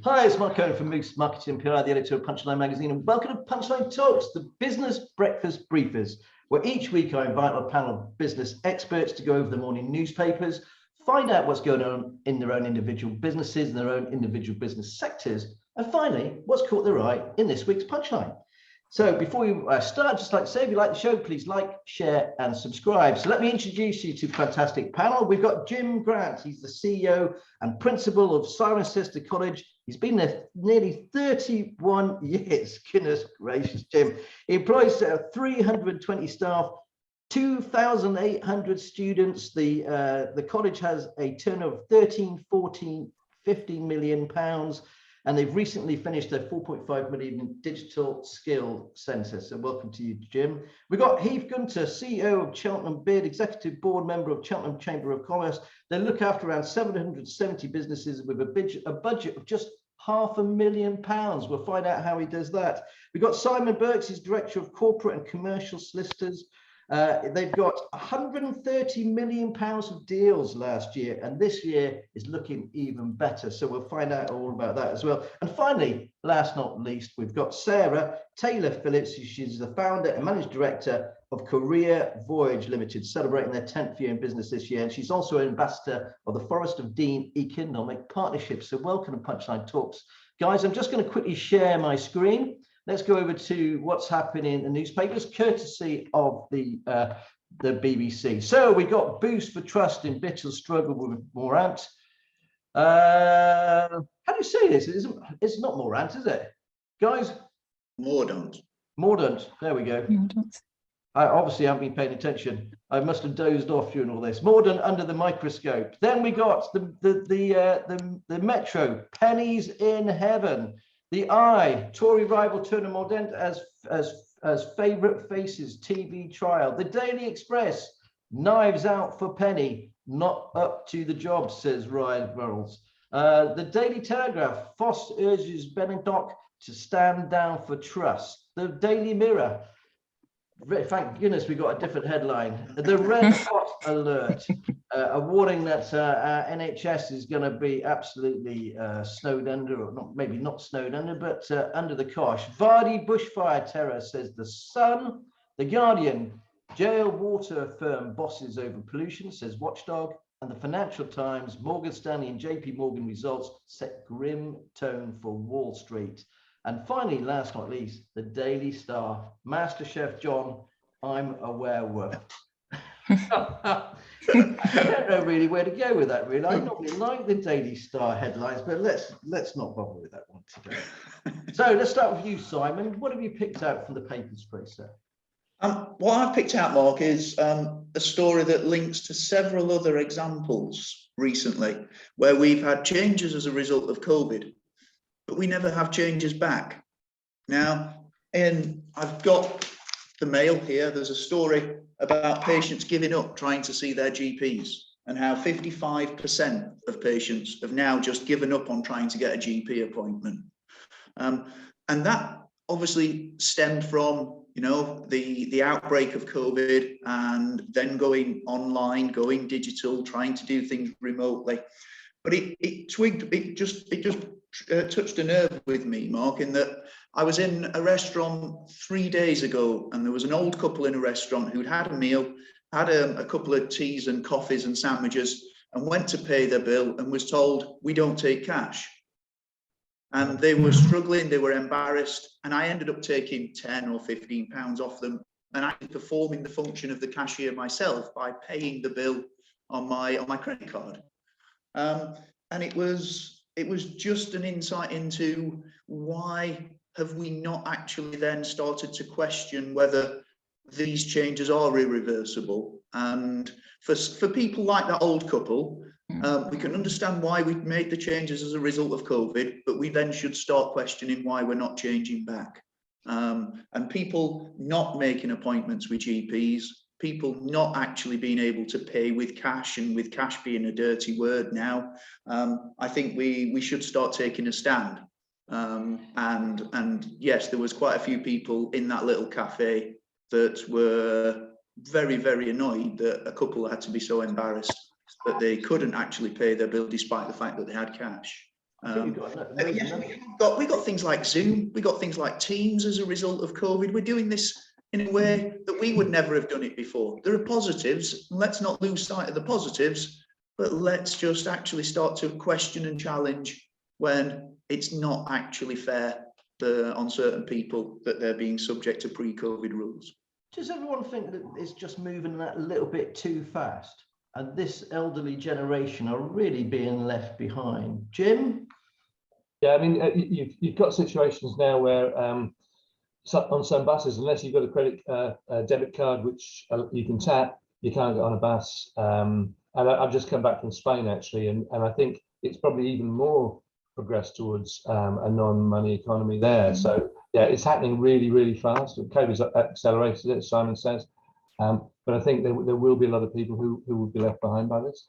Hi, it's Mark Owen from Moose Marketing PR, the editor of Punchline magazine, and welcome to Punchline Talks, the business breakfast briefers, where each week I invite a panel of business experts to go over the morning newspapers, find out what's going on in their own individual businesses and their own individual business sectors, and finally, what's caught their eye in this week's Punchline. So before we start, I'd just like to say, if you like the show, please like, share and subscribe. So let me introduce you to a fantastic panel. We've got Jim Grant. He's the CEO and principal of Cirencester College. He's been there nearly 31 years. Goodness gracious, Jim. He employs 320 staff, 2,800 students. The college has a turnover of 13, 14, 15 million pounds. And they've recently finished their 4.5 million digital skill centre. So welcome to you, Jim. We've got Heath Gunter, CEO of Cheltenham BID, executive board member of Cheltenham Chamber of Commerce. They look after around 770 businesses with a budget of just £500,000. We'll find out how he does that. We've got Simon Birks, he's director of corporate and commercial solicitors. They've got £130 million of deals last year, and this year is looking even better. So we'll find out all about that as well. And finally, last not least, we've got Sarah Taylor-Phillips. She's the founder and managing director of Voyager Limited, celebrating their 10th year in business this year. And she's also an ambassador of the Forest of Dean Economic Partnership. So welcome to Punchline Talks. Guys, I'm just going to quickly share my screen. Let's go over to what's happening in the newspapers, courtesy of the BBC. So we got boost for trust in bitter struggle with Morant. How do you say this? It's not Morant, is it? Guys? Mordaunt. Mordaunt. There we go. Mordaunt. I obviously haven't been paying attention. I must have dozed off during all this. Mordaunt under the microscope. Then we got the Metro, pennies in heaven. The Eye, Tory rival Turner Mordaunt as favourite faces TV trial. The Daily Express, knives out for penny, not up to the job, says Ryan Reynolds. The Daily Telegraph, Foss urges Benedok to stand down for trust. The Daily Mirror, thank goodness we got a different headline. The Red Hot Alert, a warning that our NHS is going to be absolutely snowed under, or not, maybe not snowed under, but under the cosh. Vardy bushfire terror, says The Sun. The Guardian, jail water firm bosses over pollution, says Watchdog. And the Financial Times, Morgan Stanley and JP Morgan results set grim tone for Wall Street. And finally, last not least, the Daily Star, MasterChef John, I'm a werewolf. I don't know really where to go with that, really. I normally like the Daily Star headlines, but let's not bother with that one today. So let's start with you, Simon. What have you picked out from the papers, please, sir? What I've picked out, Mark, is a story that links to several other examples recently where we've had changes as a result of COVID, but we never have changes back. Now, I've got the Mail here. There's a story about patients giving up trying to see their GPs and how 55% of patients have now just given up on trying to get a GP appointment. And that obviously stemmed from, the outbreak of COVID and then going online, going digital, trying to do things remotely. But it just touched a nerve with me, Mark, in that I was in a restaurant 3 days ago and there was an old couple in a restaurant who'd had a meal, had a couple of teas and coffees and sandwiches and went to pay their bill and was told, we don't take cash. And they were struggling, they were embarrassed, and I ended up taking 10 or 15 pounds off them and actually performing the function of the cashier myself by paying the bill on my credit card. And it was just an insight into why have we not actually then started to question whether these changes are irreversible. And for people like that old couple, we can understand why we've made the changes as a result of COVID, but we then should start questioning why we're not changing back. And people not making appointments with GPs, people not actually being able to pay with cash, and with cash being a dirty word now, I think we should start taking a stand. And yes, there was quite a few people in that little cafe that were very, very annoyed that a couple had to be so embarrassed that they couldn't actually pay their bill despite the fact that they had cash. We've got things like Zoom, we got things like Teams as a result of COVID. We're doing this in a way that we would never have done it before. There are positives. Let's not lose sight of the positives, but let's just actually start to question and challenge when it's not actually fair on certain people that they're being subject to pre-COVID rules. Does everyone think that it's just moving that little bit too fast? And this elderly generation are really being left behind? Jim? Yeah, I mean, you've got situations now where on some buses, unless you've got a debit card which you can tap, you can't get on a bus. And I've just come back from Spain actually, and I think it's probably even more progressed towards a non-money economy there. So yeah, it's happening really, really fast. COVID's accelerated it, as Simon says. But I think there will be a lot of people who will be left behind by this.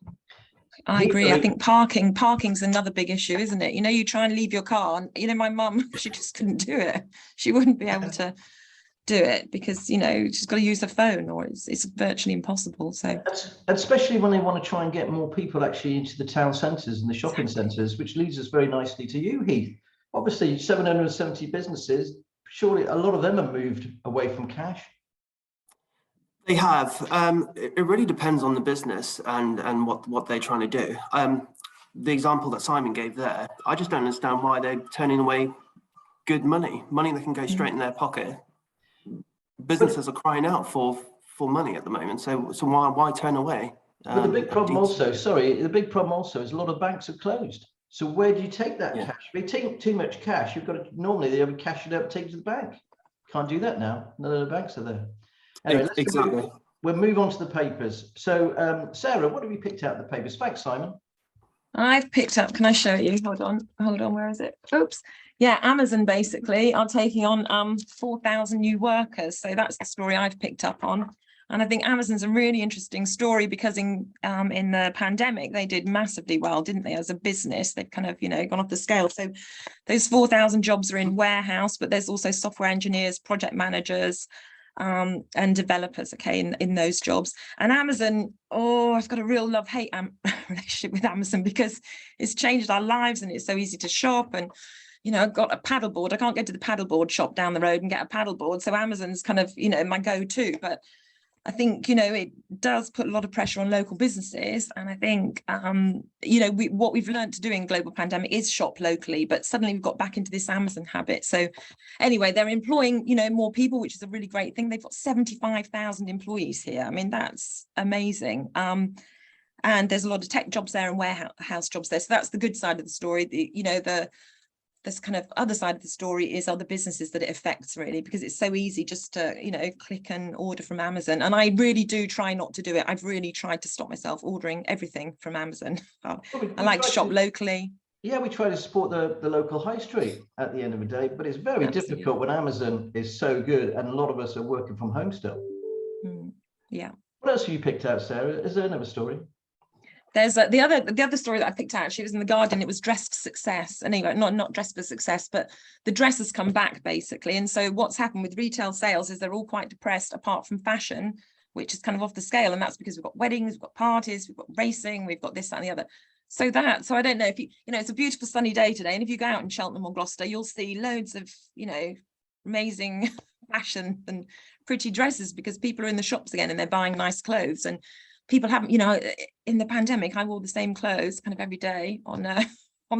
I agree. I think parking's another big issue, isn't it? You know, you try and leave your car, and you know, my mum, she just couldn't do it. She wouldn't be able to do it because, you know, she's got to use her phone, or it's virtually impossible. So especially when they want to try and get more people actually into the town centres and the shopping centres, which leads us very nicely to you, Heath. Obviously 770 businesses, surely a lot of them have moved away from cash. They have. It really depends on the business and what they're trying to do. The example that Simon gave there, I just don't understand why they're turning away good money that can go straight in their pocket. Businesses are crying out for money at the moment, so why turn away? But the big problem also, the big problem also is a lot of banks are closed. So where do you take that cash? If you take too much cash, you've got to, normally they would cash it up, take it to the bank. Can't do that now. None of the banks are there. Anyway, exactly. We'll move on to the papers. So Sarah, what have you picked out of the papers? Thanks, Simon. I've picked up, can I show you? Hold on, where is it? Oops. Yeah, Amazon basically are taking on 4,000 new workers. So that's the story I've picked up on. And I think Amazon's a really interesting story because in the pandemic, they did massively well, didn't they? As a business, they've kind of, you know, gone off the scale. So those 4,000 jobs are in warehouse, but there's also software engineers, project managers, and developers, okay, in those jobs. And Amazon, I've got a real love-hate relationship with Amazon because it's changed our lives and it's so easy to shop. And you know, I've got a paddleboard. I can't go to the paddleboard shop down the road and get a paddleboard. So Amazon's kind of, you know, my go-to. But I think, you know, it does put a lot of pressure on local businesses. And I think, you know, what we've learned to do in global pandemic is shop locally, but suddenly we've got back into this Amazon habit. So anyway, they're employing, you know, more people, which is a really great thing. They've got 75,000 employees here. I mean, that's amazing. And there's a lot of tech jobs there and warehouse jobs there. So that's the good side of the story. You know, this kind of other side of the story is other businesses that it affects, really, because it's so easy just to, you know, click and order from Amazon. And I really do try not to do it. I've really tried to stop myself ordering everything from Amazon. I like to shop locally. Yeah, we try to support the local high street at the end of the day, but it's very difficult when Amazon is so good and a lot of us are working from home still. Yeah. What else have you picked out, Sarah? Is there another story? There's the other story that I picked out. Actually, it was in the Guardian. It was Dressed for Success. Anyway, not Dressed for Success, but the dress has come back basically. And so what's happened with retail sales is they're all quite depressed, apart from fashion, which is kind of off the scale. And that's because we've got weddings, we've got parties, we've got racing, we've got this, that, and the other. So I don't know if you know, it's a beautiful sunny day today, and if you go out in Cheltenham or Gloucester, you'll see loads of, you know, amazing fashion and pretty dresses because people are in the shops again and they're buying nice clothes. And people haven't, you know, in the pandemic, I wore the same clothes kind of every day on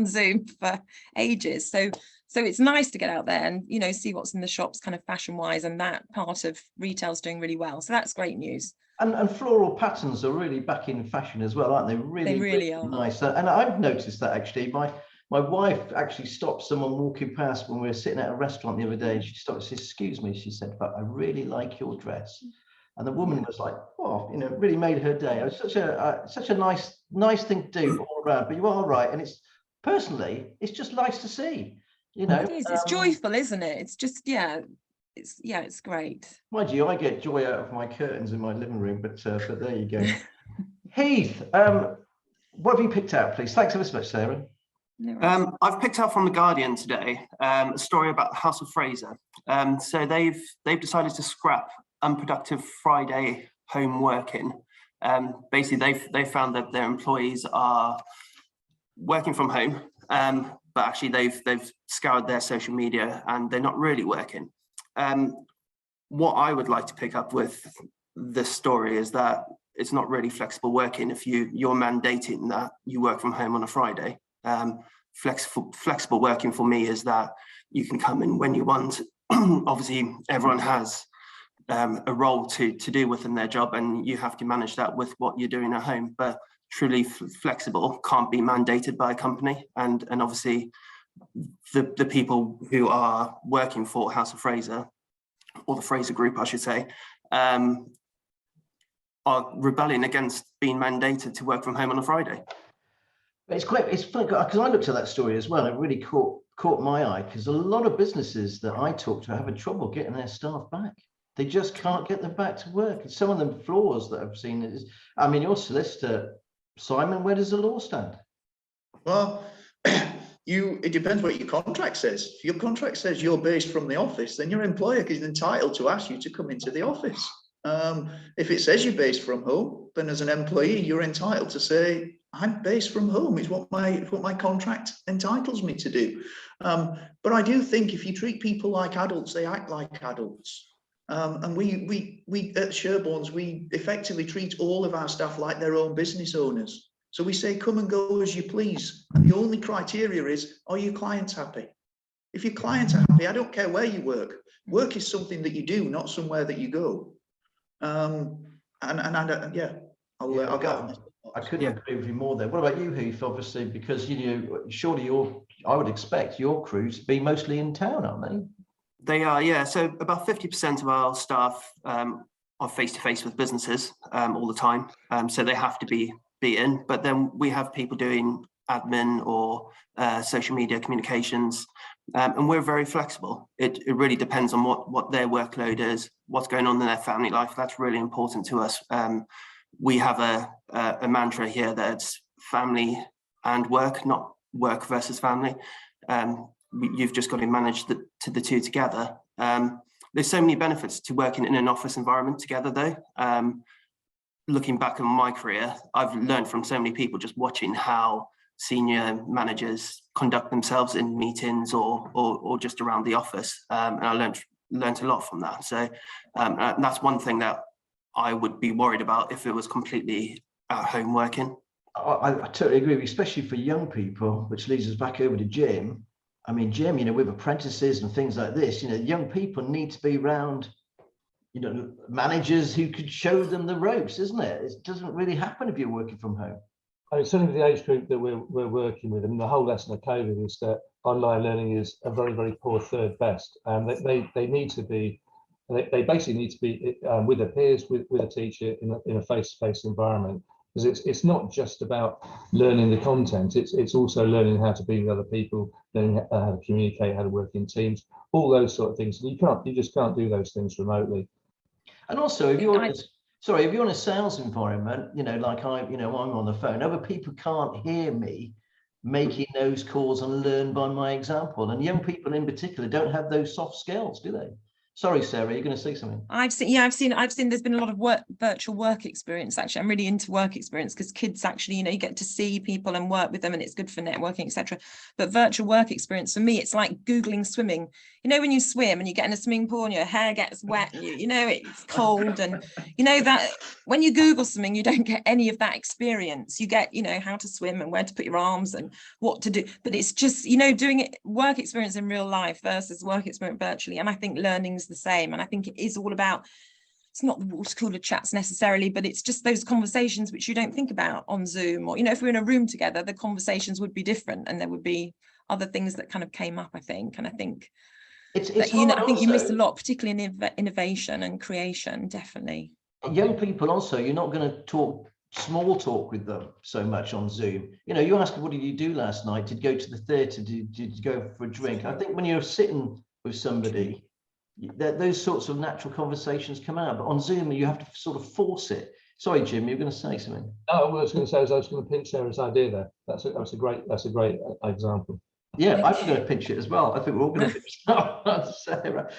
Zoom for ages. So it's nice to get out there and, you know, see what's in the shops kind of fashion wise, and that part of retail's doing really well. So that's great news. And floral patterns are really back in fashion as well, aren't they? They really are nice. And I've noticed that actually. My wife actually stopped someone walking past when we were sitting at a restaurant the other day, and she stopped and said, "Excuse me," she said, "but I really like your dress." And the woman was like, "Oh, you know, it really made her day." It was such a nice thing to do all around. But you are right, and it's just nice to see. You know, it is. It's joyful, isn't it? It's just it's great. Mind you, I get joy out of my curtains in my living room, but there you go. Heath, what have you picked out, please? Thanks ever so much, Sarah. No I've picked out from the Guardian today a story about the House of Fraser. So they've decided to scrap unproductive Friday home working. Basically, they found that their employees are working from home, but actually they've scoured their social media and they're not really working. What I would like to pick up with this story is that it's not really flexible working if you're mandating that you work from home on a Friday. Flexible working for me is that you can come in when you want. Obviously, everyone has a role to do within their job, and you have to manage that with what you're doing at home. But truly flexible can't be mandated by a company, and obviously the people who are working for House of Fraser, or the Fraser Group, I should say, are rebelling against being mandated to work from home on a Friday. It's funny because I looked at that story as well. It really caught my eye, because a lot of businesses that I talk to are having trouble getting their staff back. They just can't get them back to work. And some of the flaws that I've seen is, I mean, your solicitor, Simon, where does the law stand? Well, it depends what your contract says. If your contract says you're based from the office, then your employer is entitled to ask you to come into the office. If it says you're based from home, then as an employee, you're entitled to say, I'm based from home. It's what my contract entitles me to do. But I do think if you treat people like adults, they act like adults. And we at Sherborne's, we effectively treat all of our staff like their own business owners. So we say, come and go as you please. And the only criteria is, are your clients happy? If your clients are happy, I don't care where you work. Work is something that you do, not somewhere that you go. I'll go. I couldn't agree with you more there. What about you, Heath? Obviously, because surely I would expect your crew to be mostly in town, aren't they? They are, yeah. So about 50% of our staff are face-to-face with businesses all the time. So they have to be in. But then we have people doing admin or social media communications, and we're very flexible. It really depends on what their workload is, what's going on in their family life. That's really important to us. We have a mantra here that it's family and work, not work versus family. You've just got to manage the two together. There's so many benefits to working in an office environment together, though. Looking back on my career, I've learned from so many people just watching how senior managers conduct themselves in meetings or just around the office, and I learned a lot from that. So that's one thing that I would be worried about if it was completely at home working. I totally agree, especially for young people, which leads us back over to Jim. I mean, Jim, with apprentices and things like this, young people need to be around, managers who could show them the ropes, isn't it? It doesn't really happen if you're working from home. I mean, certainly the age group that we're working with, and the whole lesson of COVID is that online learning is a very, very poor third best. And they need to be, they basically need to be with their peers, with a teacher in a face-to-face environment. Because it's not just about learning the content, it's also learning how to be with other people, learning how to communicate, how to work in teams, all those sort of things. You just can't do those things remotely. And also, if you're in a sales environment, like I'm on the phone, other people can't hear me making those calls and learn by my example. And young people in particular don't have those soft skills, do they? Sorry, Sarah, you're going to say something. I've seen there's been a lot of virtual work experience. Actually, I'm really into work experience because kids actually, you get to see people and work with them, and it's good for networking, etc. But virtual work experience for me, it's like Googling swimming. When you swim and you get in a swimming pool and your hair gets wet, and it's cold, and that when you Google something, you don't get any of that experience. You get, how to swim and where to put your arms and what to do. But it's just, doing it, work experience in real life versus work experience virtually. And I think learning's the same. And I think it is all about, it's not the water cooler chats necessarily, but it's just those conversations which you don't think about on Zoom, or if we're in a room together, the conversations would be different, and there would be other things that kind of came up, I think. And I think it's that, I think you miss a lot, particularly in innovation and creation, definitely. Young people also, you're not going to talk small talk with them so much on Zoom. You ask, what did you do last night? Did you go to the theatre? Did you go for a drink? I think when you're sitting with somebody, those sorts of natural conversations come out, but on Zoom you have to sort of force it. Sorry, Jim, you're going to say something. No, what I was going to say is I was going to pinch Sarah's idea there. That's a great example. Yeah, I'm going to pinch it as well. I think we're all going to pinch Sarah.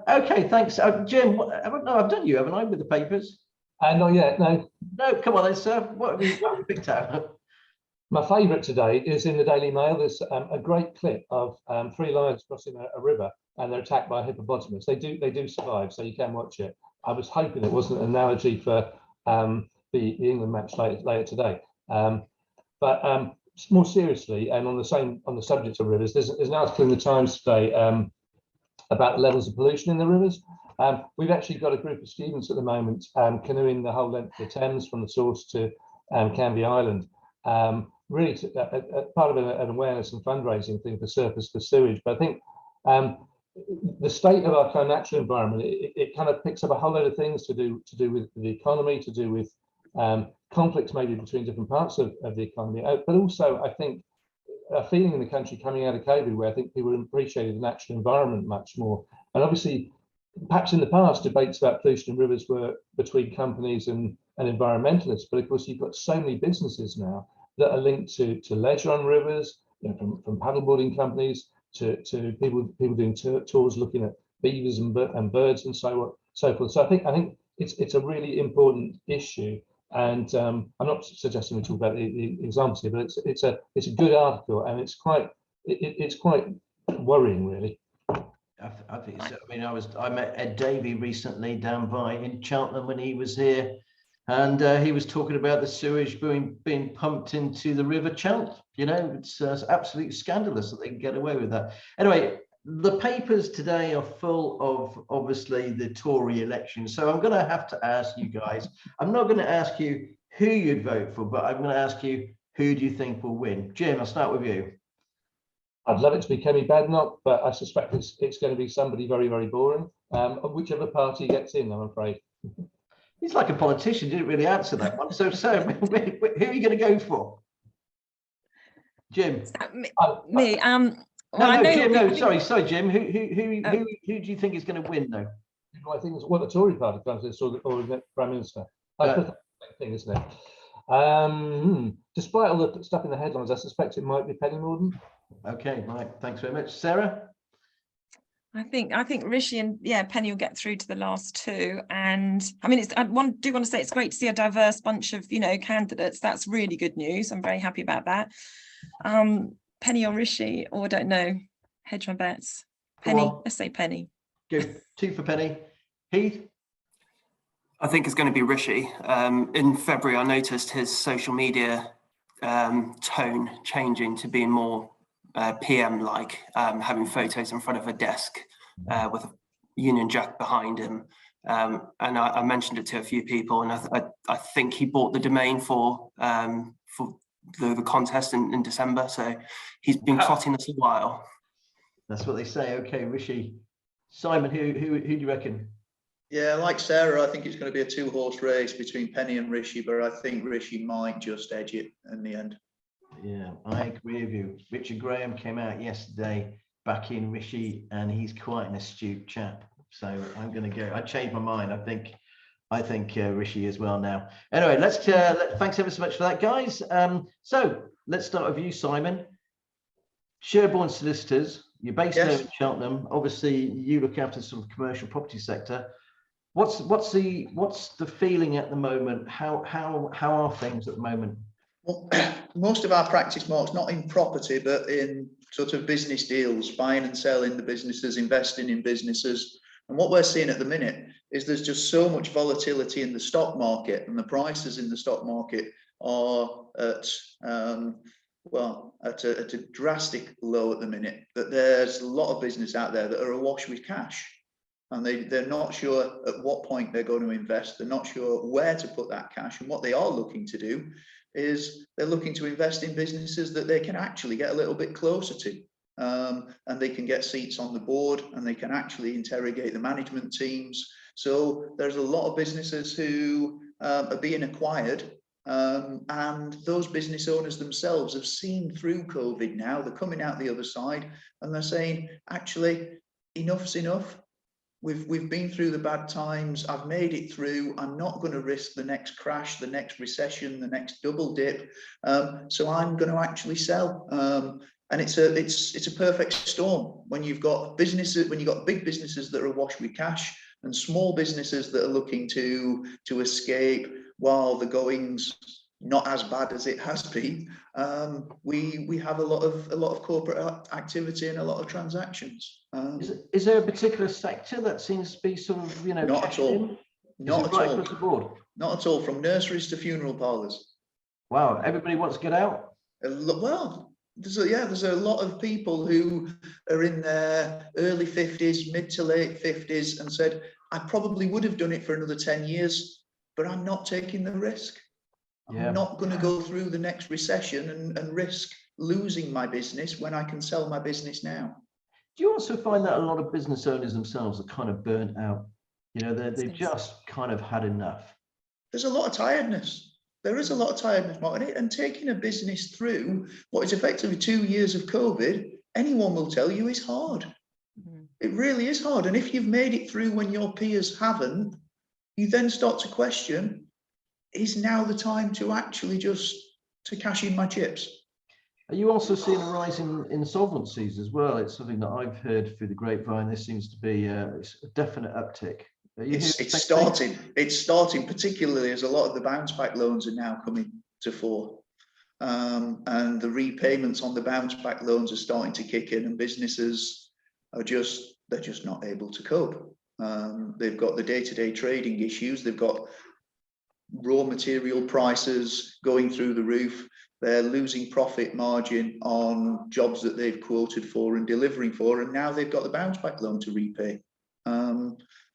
Okay, thanks, Jim. I've done you, haven't I, with the papers? Not yet, no. No, come on then, sir. What have you picked out? My favourite today is in the Daily Mail. There's a great clip of 3 lions crossing a river, and they're attacked by a hippopotamus. They do survive, so you can watch it. I was hoping it wasn't an analogy for the England match later today. But more seriously, and on the subject of rivers, there's an article in the Times today about levels of pollution in the rivers. We've actually got a group of students at the moment canoeing the whole length of the Thames from the source to Canvey Island. Really part of an awareness and fundraising thing for surface for sewage. But I think the state of our kind of natural environment, it kind of picks up a whole load of things to do with the economy, to do with conflicts maybe between different parts of the economy, but also I think a feeling in the country coming out of COVID where I think people appreciated the natural environment much more. And obviously, perhaps in the past, debates about pollution in rivers were between companies and environmentalists, but of course you've got so many businesses now that are linked to leisure on rivers, you know, from paddleboarding companies to people doing tours looking at beavers and birds and so forth. So I think it's a really important issue. And I'm not suggesting we talk about the examples here, but it's a good article, and it's quite worrying, really. I think so. I mean, I met Ed Davey recently down by in Cheltenham when he was here, and he was talking about the sewage being pumped into the River Chelt. You know, it's absolutely scandalous that they can get away with that. Anyway, the papers today are full of obviously the Tory election. So I'm going to have to ask you guys, I'm not going to ask you who you'd vote for, but I'm going to ask you, who do you think will win? Jim, I'll start with you. I'd love it to be Kemi Badenoch, but I suspect it's going to be somebody very, very boring, whichever party gets in, I'm afraid. He's like a politician, didn't really answer that one. So who are you going to go for? Jim? Me. Well, no, Jim, no, sorry, Jim. Who do you think is going to win, though? I think it's what the Tory party does, or the Prime Minister. I think that's the thing, isn't it? Despite all the stuff in the headlines, I suspect it might be Penny Mordaunt. Okay, right. Thanks very much, Sarah. I think Rishi and Penny will get through to the last two, and I mean, I do want to say it's great to see a diverse bunch of candidates. That's really good news. I'm very happy about that. Penny or Rishi, or I don't know. Hedge my bets. Penny. Let's say Penny. Go 2 for Penny. Heath? I think it's going to be Rishi. In February, I noticed his social media tone changing to being more PM-like, having photos in front of a desk with a Union Jack behind him. And I mentioned it to a few people, and I think he bought the domain for the contest in December, so he's been clotting us a while. That's what they say. Okay, Rishi. Simon, who do you reckon? Yeah, like Sarah, I think it's going to be a 2-horse race between Penny and Rishi, but I think Rishi might just edge it in the end. Yeah, I agree with you. Richard Graham came out yesterday backing Rishi, and he's quite an astute chap. So I'm going to go. I changed my mind. I think Rishi as well now. Anyway, thanks ever so much for that, guys. So let's start with you, Simon. Sherborne Solicitors. You're based there in Cheltenham. Obviously, you look after the sort of commercial property sector. What's the feeling at the moment? How are things at the moment? Well, most of our practice, Mark's not in property, but in sort of business deals, buying and selling the businesses, investing in businesses. And what we're seeing at the minute is there's just so much volatility in the stock market, and the prices in the stock market are at a drastic low at the minute, that there's a lot of business out there that are awash with cash, and they're not sure at what point they're going to invest. They're not sure where to put that cash, and what they are looking to do is they're looking to invest in businesses that they can actually get a little bit closer to, and they can get seats on the board, and they can actually interrogate the management teams. So there's a lot of businesses who are being acquired, and those business owners themselves have seen through COVID now. They're coming out the other side, and they're saying, actually, enough's enough. We've been through the bad times. I've made it through. I'm not going to risk the next crash, the next recession, the next double dip. So I'm going to actually sell. And it's a perfect storm when you've got businesses, when you've got big businesses that are awash with cash, and small businesses that are looking to escape while the goings not as bad as it has been. We have a lot of corporate activity and a lot of transactions. Is there a particular sector that seems to be sort of, you know, Not at all. in? Not at right all. across the board? Not at all. From nurseries to funeral parlours. Wow, everybody wants to get out. Well, there's a lot of people who are in their early 50s, mid to late 50s, and said, I probably would have done it for another 10 years, but I'm not taking the risk. Yeah. I'm not going to go through the next recession and risk losing my business when I can sell my business now. Do you also find that a lot of business owners themselves are kind of burnt out? You know, they've just kind of had enough. There's a lot of tiredness. There is a lot of tiredness, Mark, and taking a business through what is effectively 2 years of COVID, anyone will tell you is hard. It really is hard. And if you've made it through when your peers haven't, you then start to question, is now the time to actually just to cash in my chips? Are you also seeing a rise in insolvencies as well? It's something that I've heard through the grapevine. There seems to be a definite uptick. It's starting, particularly as a lot of the bounce back loans are now coming to fore. And the repayments on the bounce back loans are starting to kick in, and businesses are they're just not able to cope. They've got the day-to-day trading issues. They've got raw material prices going through the roof. They're losing profit margin on jobs that they've quoted for and delivering for, and now they've got the bounce back loan to repay.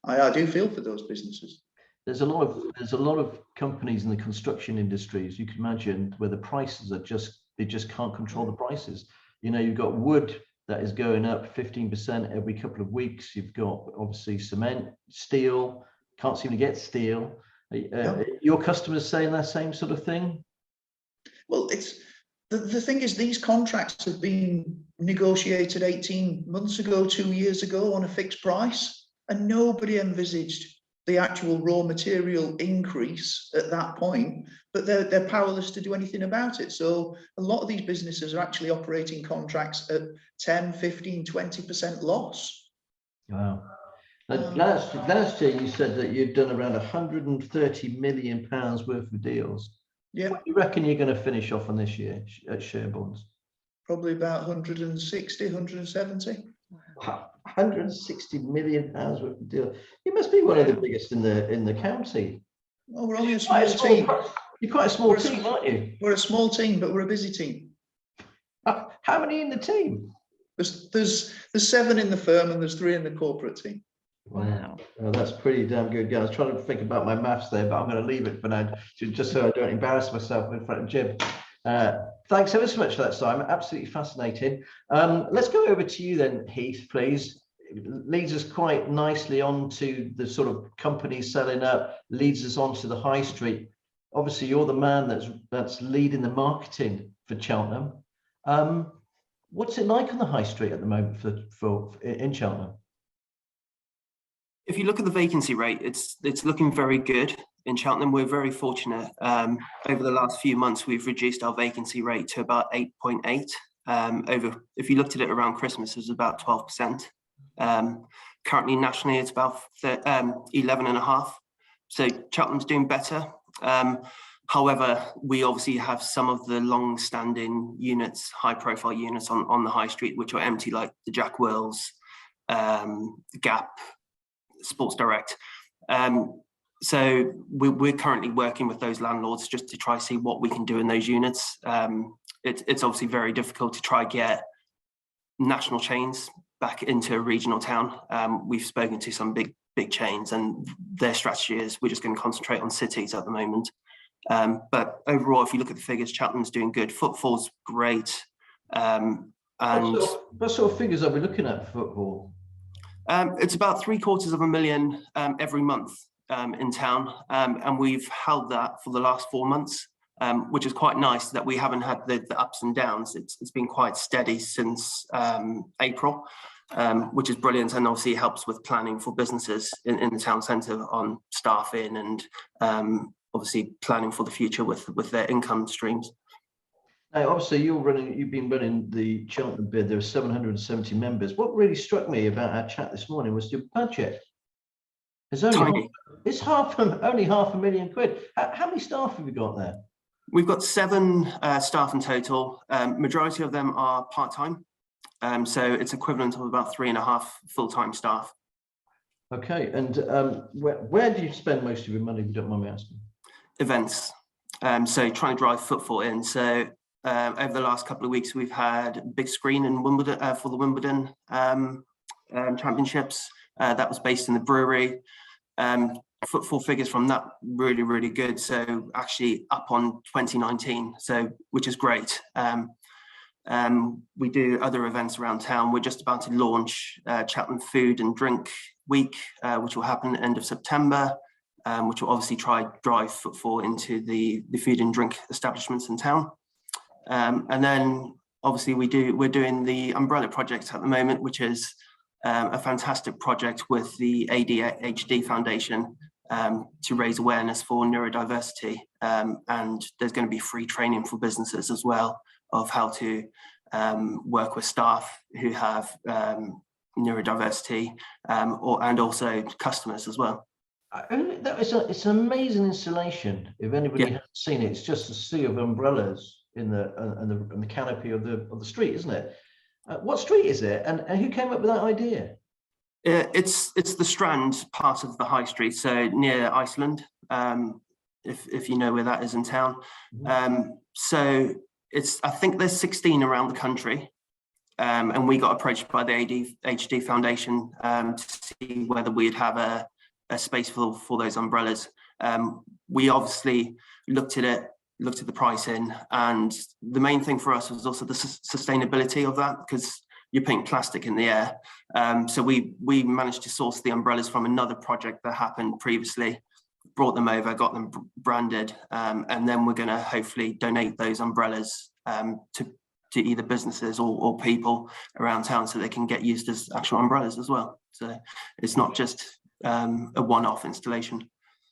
I do feel for those businesses. There's a lot of companies in the construction industry, as you can imagine, where the prices are they just can't control the prices. You know, you've got wood that is going up 15% every couple of weeks. You've got obviously cement, steel, can't seem to get steel. Your customers saying that same sort of thing? Well, it's the thing is, these contracts have been negotiated 18 months ago, 2 years ago on a fixed price, and nobody envisaged the actual raw material increase at that point, but they're powerless to do anything about it. So a lot of these businesses are actually operating contracts at 10, 15, 20% loss. Wow. Last year, you said that you'd done around £130 million worth of deals. Yeah. What do you reckon you're going to finish off on this year at Sharebonds? Probably about 160, 170. Wow. £160 million worth of deals. You must be one of the biggest in the county. Oh, we're only a small team. You're quite a small team, aren't you? We're a small team, but we're a busy team. How many in the team? There's 7 in the firm, and there's 3 in the corporate team. Wow. Oh, that's pretty damn good. I was trying to think about my maths there, but I'm going to leave it for now, just so I don't embarrass myself in front of Jim. Thanks ever so much for that, Simon. Absolutely fascinating. Let's go over to you then, Heath, please. It leads us quite nicely onto the sort of companies selling up, leads us onto the high street. Obviously, you're the man that's leading the marketing for Cheltenham. What's it like on the high street at the moment in Cheltenham? If you look at the vacancy rate, it's looking very good in Cheltenham. We're very fortunate. Over the last few months, we've reduced our vacancy rate to about 8.8. If you looked at it around Christmas, it was about 12%. Currently, nationally, it's about 11.5%. So Cheltenham's doing better. However, we obviously have some of the long-standing units, high-profile units on the high street, which are empty, like the Jack Wills, Gap, Sports Direct. So we're currently working with those landlords just to try see what we can do in those units. It's obviously very difficult to try get national chains back into a regional town. We've spoken to some big chains, and their strategy is we're just going to concentrate on cities at the moment. But overall, if you look at the figures, Cheltenham's doing good. Footfall's great. What sort of figures are we looking at for football? It's about 750,000 every month in town, and we've held that for the last 4 months, which is quite nice that we haven't had the ups and downs. It's been quite steady since April, which is brilliant, and obviously helps with planning for businesses in the town centre on staffing and obviously planning for the future with their income streams. Now, obviously, you've been running the Cheltenham BID. There are 770 members. What really struck me about our chat this morning was your budget. It's only £500,000 quid. How many staff have you got there? We've got 7 staff in total. Majority of them are part-time. So it's equivalent of about 3.5 full-time staff. Okay, and where do you spend most of your money, if you don't mind me asking? Events. So trying to drive footfall in. So over the last couple of weeks, we've had a big screen in Wimbledon for the Wimbledon championships. That was based in the brewery. Footfall figures from that really, really good. So actually up on 2019, so which is great. We do other events around town. We're just about to launch Cheltenham Food and Drink Week, which will happen at the end of September, which will obviously drive footfall into the food and drink establishments in town. And then obviously we're doing the Umbrella project at the moment, which is a fantastic project with the ADHD Foundation to raise awareness for neurodiversity. And there's going to be free training for businesses as well of how to work with staff who have neurodiversity and also customers as well. It's an amazing installation. If anybody hasn't seen it, it's just a sea of umbrellas in the canopy of the street, isn't it? What street is it, and who came up with that idea? It's the Strand part of the high street, so near Iceland, if you know where that is in town. So I think there's 16 around the country, and we got approached by the ADHD Foundation to see whether we'd have a space for those umbrellas. We obviously looked at the pricing, and the main thing for us was also the sustainability of that, because you're putting plastic in the air. So we managed to source the umbrellas from another project that happened previously, brought them over, got them branded, and then we're going to hopefully donate those umbrellas to either businesses or people around town, so they can get used as actual umbrellas as well. So it's not just a one-off installation.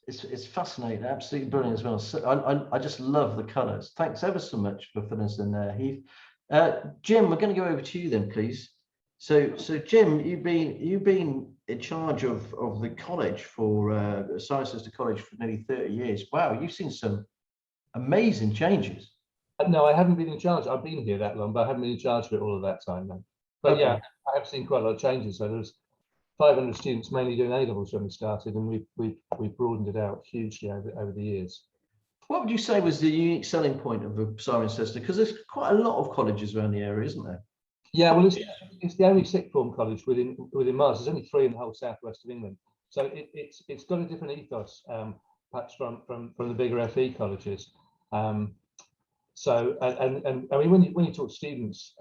It's fascinating, absolutely brilliant as well. So I just love the colours. Thanks ever so much for filling us in there, Heath. Jim, we're going to go over to you then, please. So Jim, you've been in charge of the college for Cirencester College for nearly 30 years. Wow, you've seen some amazing changes. No, I haven't been in charge. I've been here that long, but I haven't been in charge of it all of that time. No. But okay. Yeah, I have seen quite a lot of changes. So there's 500 students mainly doing A-levels when we started, and we've broadened it out hugely over the years. What would you say was the unique selling point of Cirencester? Because there's quite a lot of colleges around the area, isn't there? Yeah, well, it's the only sixth form college within Mars. There's only 3 in the whole southwest of England, so it's got a different ethos, perhaps from the bigger FE colleges. So and I mean, when you talk to students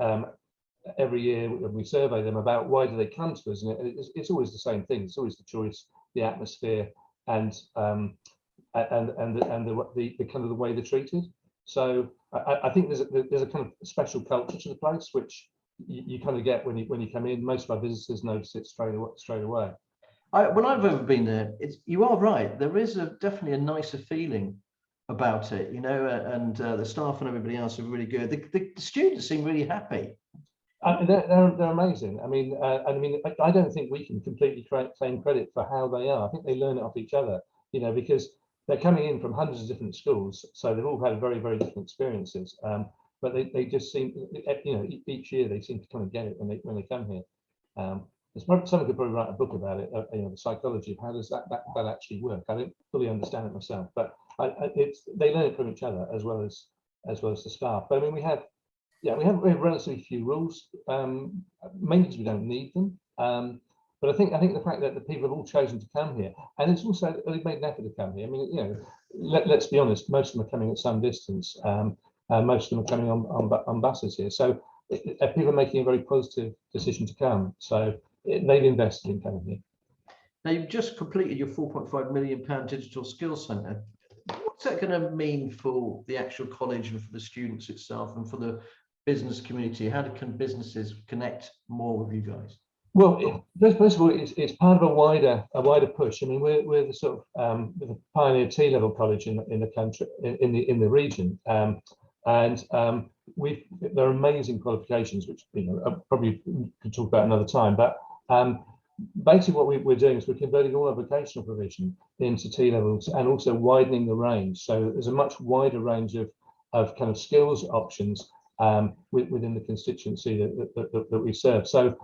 every year, we survey them about why do they come to us, and it's always the same thing. It's always the choice, the atmosphere, and the kind of the way they're treated. So I think there's a kind of special culture to the place, which you kind of get when you come in. Most of our visitors notice it straight away. When I've ever been there, you are right. There is definitely a nicer feeling about it, you know, and the staff and everybody else are really good. The students seem really happy. They're amazing. I mean, I don't think we can completely claim credit for how they are. I think they learn it off each other, you know, because they're coming in from hundreds of different schools, so they've all had very, very different experiences. But they just seem, you know, each year they seem to kind of get it when they come here. Someone could probably write a book about it, you know, the psychology of how does that actually work. I don't fully understand it myself, but they learn it from each other as well as the staff. But I mean, we have relatively few rules, mainly because we don't need them. But I think the fact that the people have all chosen to come here, and it's also they've made an effort to come here. I mean, you know, let's be honest, most of them are coming at some distance. Most of them are coming on buses here. So people are making a very positive decision to come. So they've invested in coming here. Now, you've just completed your £4.5 million digital skills centre. What's that going to mean for the actual college and for the students itself and for the business community? How can businesses connect more with you guys? Well, first of all, it's part of a wider push. I mean, we're the sort of the pioneer T-level college in the country, in the region, and there are amazing qualifications, which, you know, I probably could talk about another time. But basically, what we're doing is we're converting all our vocational provision into T-levels and also widening the range. So there's a much wider range of kind of skills options within the constituency that we serve. So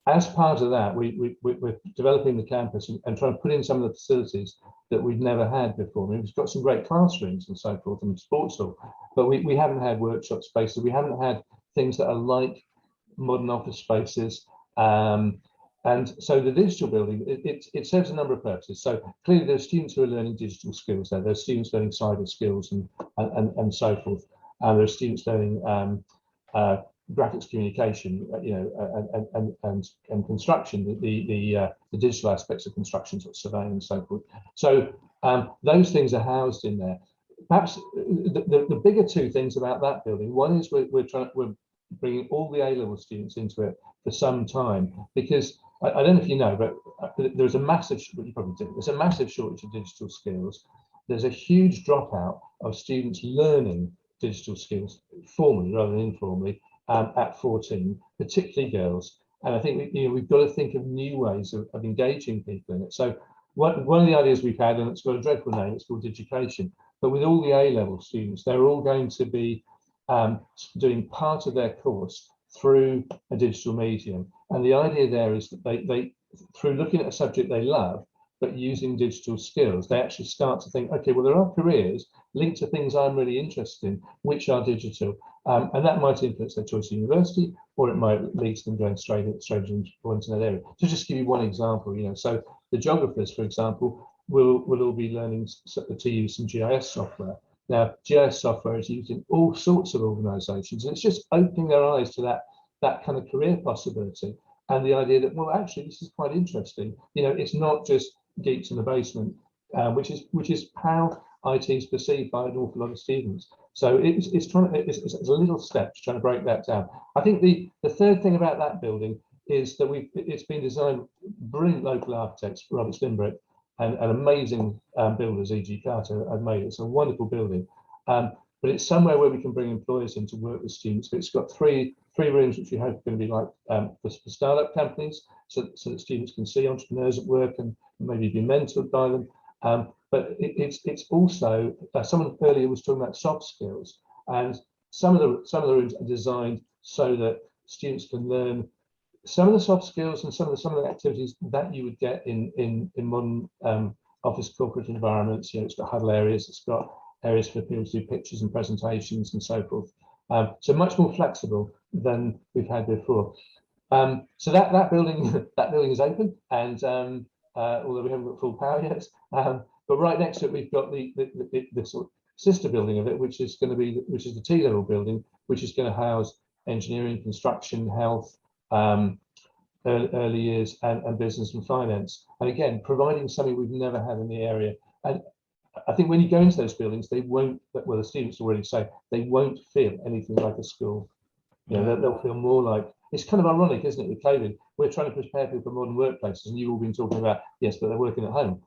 as part of that, we're developing the campus and trying to put in some of the facilities that we've never had before. I mean, we've got some great classrooms and so forth and sports hall, but we haven't had workshop spaces. We haven't had things that are like modern office spaces. And so the digital building, it serves a number of purposes. So clearly there are students who are learning digital skills there. There are students learning cyber skills and so forth. And there are students learning graphics communication, and construction, the digital aspects of construction, sort of surveying and so forth. So those things are housed in there. Perhaps the bigger two things about that building, one is we're bringing all the A-level students into it for some time, because I don't know if you know, but there's a massive, well, you probably do, there's a massive shortage of digital skills. There's a huge dropout of students learning digital skills formally rather than informally at 14, particularly girls. And I think we've got to think of new ways of engaging people in it. So one of the ideas we've had, and it's got a dreadful name, it's called Digication, but with all the A-level students, they're all going to be doing part of their course through a digital medium. And the idea there is that they through looking at a subject they love, but using digital skills, they actually start to think, okay, well, there are careers linked to things I'm really interested in, which are digital. And that might influence their choice of university, or it might lead to them going straight into that area. To just give you one example, so the geographers, for example, will all be learning to use some GIS software. Now, GIS software is used in all sorts of organisations, and it's just opening their eyes to that kind of career possibility, and the idea that, well, actually, this is quite interesting. It's not just geeks in the basement, which is how IT is perceived by an awful lot of students. So it's a little step to trying to break that down. I think the third thing about that building is that it's been designed, brilliant local architects, Robert Slimbrick, and amazing builders, E.G. Carter, have made it. It's a wonderful building, but it's somewhere where we can bring employers in to work with students. It's got three rooms, which we hope are going to be like for startup companies, so that students can see entrepreneurs at work and maybe be mentored by them. But it's also, someone earlier was talking about soft skills, and some of the rooms are designed so that students can learn some of the soft skills and some of the activities that you would get in modern office corporate environments. It's got huddle areas, it's got areas for people to do pictures and presentations and so forth. So much more flexible than we've had before. So that building is open, and although we haven't got full power yet, but right next to it we've got the sort of sister building of it, which is the T-level building, which is going to house engineering, construction, health, early years, and business and finance. And again, providing something we've never had in the area. And I think when you go into those buildings, they won't, well, the students already say, they won't feel anything like a school. They'll feel more like, it's kind of ironic, isn't it, with COVID? We're trying to prepare people for modern workplaces, and you've all been talking about, yes, but they're working at home.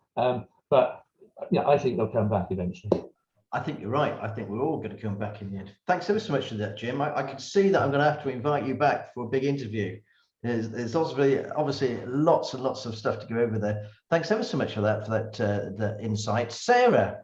But yeah, I think they'll come back eventually. I think you're right. I think we're all going to come back in the end. Thanks ever so much for that, Jim. I can see that I'm going to have to invite you back for a big interview. There's obviously lots and lots of stuff to go over there. Thanks ever so much for that insight, Sarah.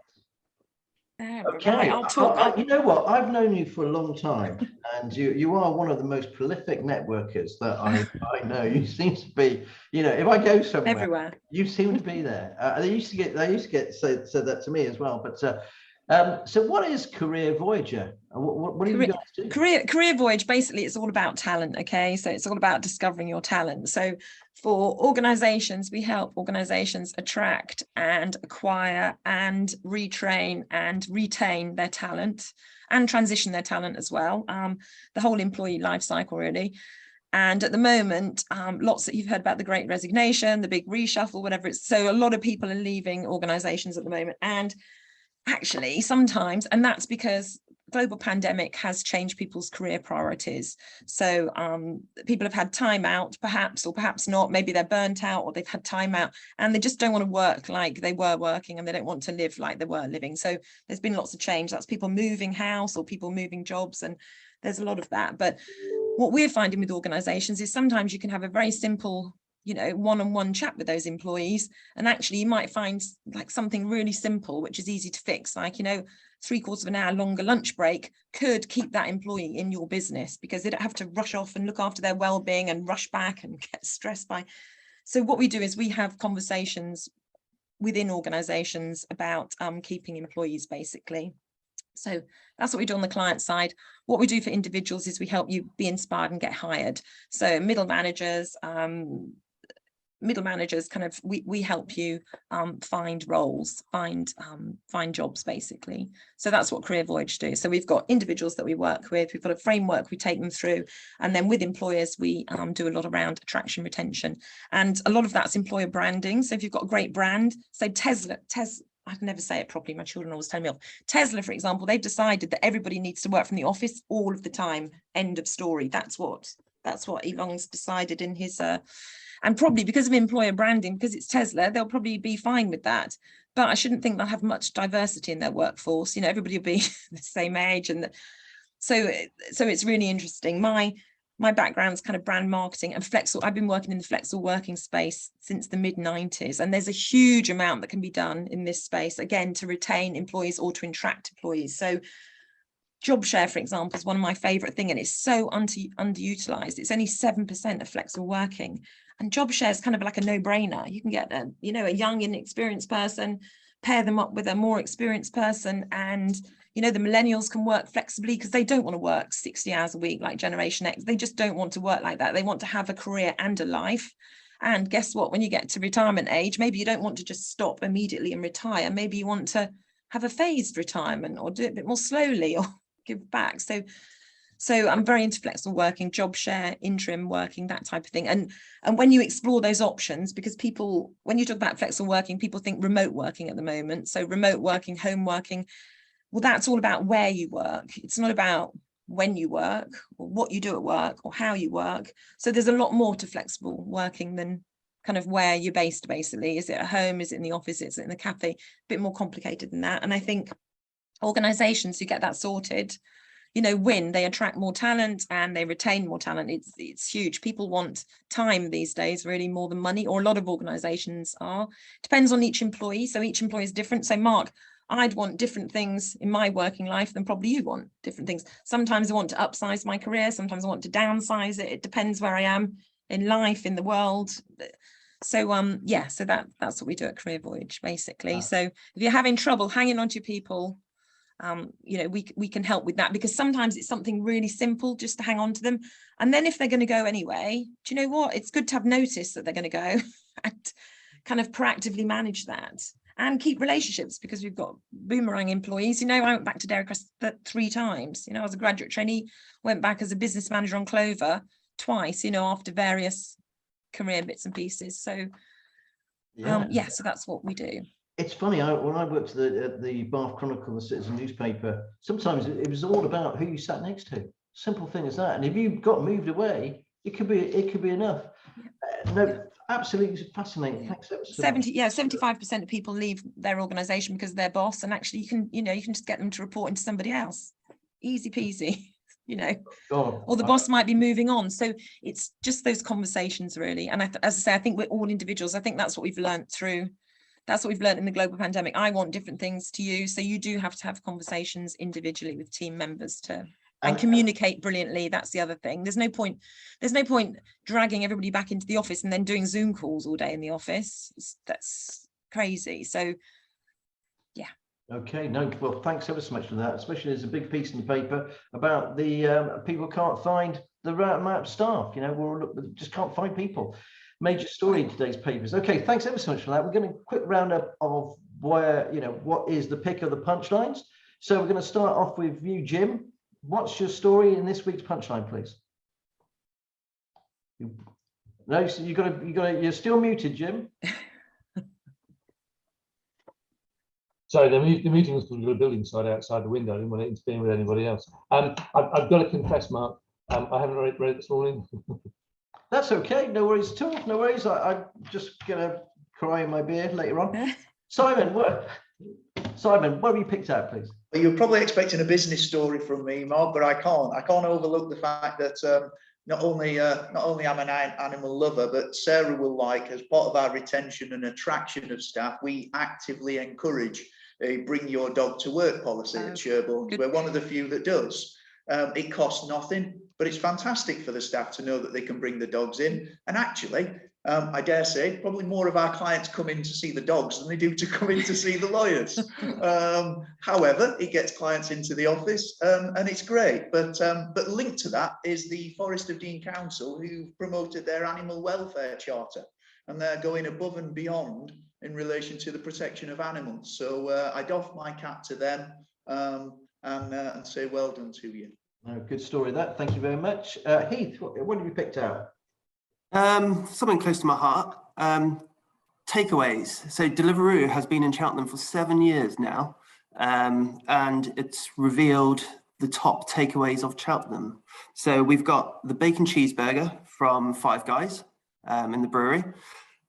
Okay, right, I'll talk. You know what? I've known you for a long time, and you are one of the most prolific networkers that I know. You seem to be, if I go somewhere, Everywhere. You seem to be there. They used to get said that to me as well. But so what is Career Voyager? What do you guys do? Career Voyage, basically, it's all about talent. Okay, so it's all about discovering your talent. So for organizations, we help organizations attract and acquire and retrain and retain their talent and transition their talent as well. The whole employee life cycle, really. And at the moment, lots that you've heard about the Great Resignation, the big reshuffle, whatever it's. So a lot of people are leaving organizations at the moment. And actually, sometimes, and that's because global pandemic has changed people's career priorities. So people have had time out, perhaps, or perhaps not. Maybe they're burnt out, or they've had time out, and they just don't want to work like they were working, and they don't want to live like they were living. So there's been lots of change. That's people moving house or people moving jobs, and there's a lot of that. But what we're finding with organizations is sometimes you can have a very simple you know, one-on-one chat with those employees, and actually you might find like something really simple which is easy to fix, like, you know, 3/4 of an hour longer lunch break could keep that employee in your business because they don't have to rush off and look after their well-being and rush back and get stressed by. So what we do is we have conversations within organizations about keeping employees, basically. So that's what we do on the client side. What we do for individuals is we help you be inspired and get hired. So middle managers, kind of, we help you find roles, find jobs, basically. So that's what Career Voyage do. So we've got individuals that we work with, we've got a framework we take them through, and then with employers we do a lot around attraction, retention, and a lot of that's employer branding. So if you've got a great brand, so Tesla, I can never say it properly, my children always tell me off. Tesla, for example, they've decided that everybody needs to work from the office all of the time. End of story. That's what Elon's decided in his and probably because of employer branding, because it's Tesla, they'll probably be fine with that. But I shouldn't think they'll have much diversity in their workforce. You know, everybody will be the same age, and so it's really interesting. My background's kind of brand marketing and flexible. I've been working in the flexible working space since the mid-90s, and there's a huge amount that can be done in this space, again, to retain employees or to attract employees. So job share, for example, is one of my favorite things, and it's so underutilized. It's only 7% of flexible working, and job share is kind of like a no-brainer. You can get a young inexperienced person, pair them up with a more experienced person, and you know, the millennials can work flexibly because they don't want to work 60 hours a week like Generation X. They just don't want to work like that. They want to have a career and a life. And guess what? When you get to retirement age, maybe you don't want to just stop immediately and retire. Maybe you want to have a phased retirement or do it a bit more slowly or give back. So I'm very into flexible working, job share, interim working, that type of thing. And when you explore those options, because people, when you talk about flexible working, people think remote working at the moment. So remote working, home working, well, that's all about where you work. It's not about when you work or what you do at work or how you work. So there's a lot more to flexible working than kind of where you're based, basically. Is it at home? Is it in the office? Is it in the cafe? A bit more complicated than that. And I think organizations who get that sorted, you know, win. They attract more talent and they retain more talent. It's huge. People want time these days, really, more than money, or a lot of organizations are. Depends on each employee. So each employee is different. So Mark, I'd want different things in my working life than probably you want different things. Sometimes I want to upsize my career. Sometimes I want to downsize it. It depends where I am in life, in the world. So yeah, so that's what we do at Career Voyage, basically. So if you're having trouble hanging on to your people, you know, we can help with that, because sometimes it's something really simple just to hang on to them. And then if they're going to go anyway, do you know what? It's good to have notice that they're going to go and kind of proactively manage that. And keep relationships, because we've got boomerang employees. You know, I went back to Dairy Crest 3 times. You know, I was a graduate trainee, went back as a business manager on Clover twice, you know, after various career bits and pieces. So yeah, so that's what we do. It's funny, when I worked at the Bath Chronicle, the citizen newspaper, sometimes it was all about who you sat next to. Simple thing as that. And if you got moved away, it could be enough. No, absolutely fascinating. Thanks ever so much. 75% of people leave their organization because of their boss, and actually you can just get them to report into somebody else. Easy peasy, you know. Or the boss might be moving on. So it's just those conversations, really. And as I say, I think we're all individuals. I think that's what we've learned that's what we've learned in the global pandemic. I want different things to you. So you do have to have conversations individually with team members and communicate brilliantly. That's the other thing. There's no point dragging everybody back into the office and then doing Zoom calls all day in the office. That's crazy. So yeah. Okay, no, well, thanks ever so much for that, especially there's a big piece in the paper about the people can't find the right amount of staff. You know, we just can't find people. Major story in today's papers. Okay, thanks ever so much for that. We're going to quick roundup of where, you know, what is the pick of the punchlines. So we're going to start off with you, Jim. What's your story in this week's punchline, please? No, so you're still muted, Jim. Sorry, the meeting was from the building site outside the window. I didn't want to interfere with anybody else. I've got to confess, Mark, I haven't read it this morning. That's okay, no worries at all. No worries. I'm just gonna cry in my beer later on. Simon, what have you picked out, please? Well, you're probably expecting a business story from me, Mark, but I can't overlook the fact that not only am an animal lover, but Sarah will like, as part of our retention and attraction of staff, we actively encourage a bring your dog to work policy at Sherborne. We're one of the few that does. It costs nothing, but it's fantastic for the staff to know that they can bring the dogs in. And actually, I dare say, probably more of our clients come in to see the dogs than they do to come in to see the lawyers. However, it gets clients into the office, and it's great. But linked to that is the Forest of Dean Council, who promoted their animal welfare charter, and they're going above and beyond in relation to the protection of animals. So I doff my cap to them and say well done to you. Good story that. Thank you very much. Heath, what have you picked out? Something close to my heart. Takeaways. So Deliveroo has been in Cheltenham for 7 years now, and it's revealed the top takeaways of Cheltenham. So we've got the bacon cheeseburger from Five Guys in the brewery.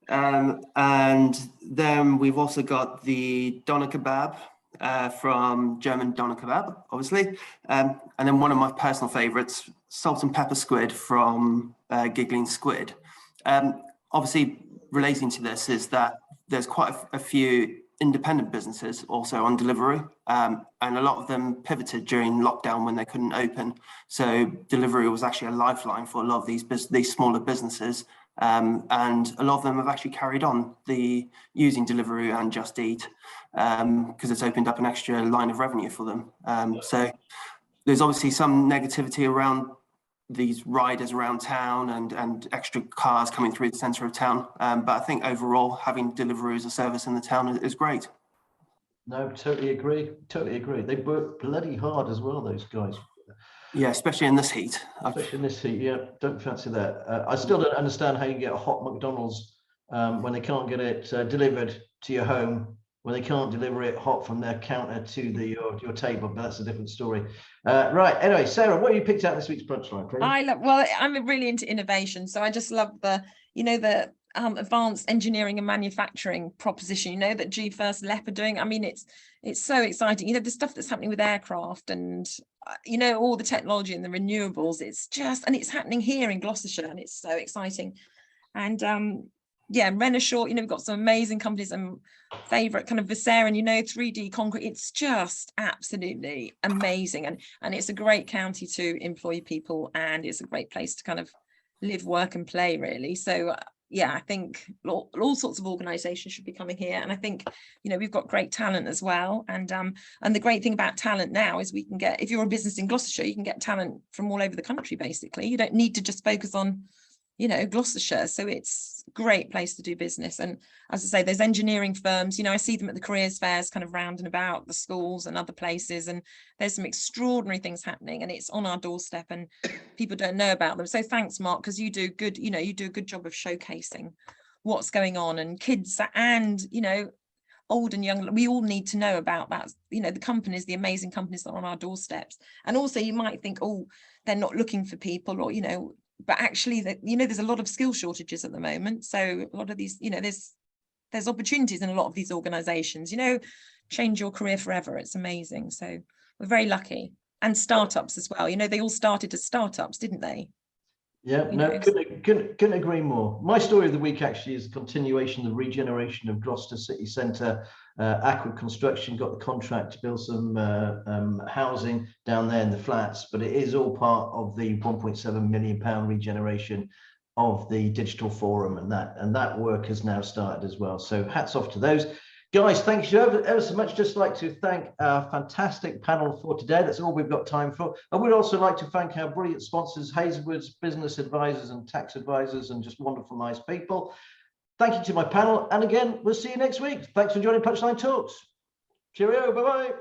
And then we've also got the doner kebab from German doner kebab, obviously. And then one of my personal favorites, salt and pepper squid from Giggling Squid. Obviously, relating to this is that there's quite a few independent businesses also on Deliveroo, and a lot of them pivoted during lockdown when they couldn't open. So Deliveroo was actually a lifeline for a lot of these smaller businesses. And a lot of them have actually carried on using Deliveroo and Just Eat because it's opened up an extra line of revenue for them. So there's obviously some negativity around these riders around town and extra cars coming through the centre of town. But I think overall, having Deliveroo as a service in the town is great. No, totally agree. Totally agree. They work bloody hard as well, those guys. Yeah, especially in this heat. Especially in this heat, yeah. Don't fancy that. I still don't understand how you get a hot McDonald's when they can't get it delivered to your home, when they can't deliver it hot from their counter to your table, but that's a different story. Right, anyway, Sarah, what have you picked out this week's Punchline, please? I'm really into innovation, so I just love the advanced engineering and manufacturing proposition, that G1 LEP are doing. I mean, it's so exciting. The stuff that's happening with aircraft and all the technology and the renewables. It's happening here in Gloucestershire, and it's so exciting. And Renishaw, we've got some amazing companies and favorite kind of Viserion, 3D concrete. It's just absolutely amazing, and it's a great county to employ people, and it's a great place to kind of live, work and play, really. So I think all sorts of organizations should be coming here, and I think we've got great talent as well, and the great thing about talent now is we can get, if you're a business in Gloucestershire, you can get talent from all over the country. Basically, you don't need to just focus on Gloucestershire. So it's a great place to do business. And as I say, there's engineering firms, I see them at the careers fairs kind of round and about the schools and other places, and there's some extraordinary things happening, and it's on our doorstep and people don't know about them. So thanks, Mark, because you do good, you do a good job of showcasing what's going on, and kids and old and young, we all need to know about that, the companies, the amazing companies that are on our doorsteps. And also you might think, oh, they're not looking for people, or but actually that there's a lot of skill shortages at the moment. So a lot of these, there's opportunities in a lot of these organizations, change your career forever. It's amazing. So we're very lucky. And startups as well, they all started as startups, didn't they? Yeah, couldn't agree more. My story of the week actually is the continuation of the regeneration of Gloucester city centre. Aqua Construction got the contract to build some housing down there in the flats, but it is all part of the £1.7 million regeneration of the digital forum, and that work has now started as well. So hats off to those guys. Thank you ever so much. Just like to thank our fantastic panel for today. That's all we've got time for. I would also like to thank our brilliant sponsors, Hazelwood's business advisors and tax advisors, and just wonderful, nice people. Thank you to my panel. And again, we'll see you next week. Thanks for joining Punchline Talks. Cheerio. Bye-bye.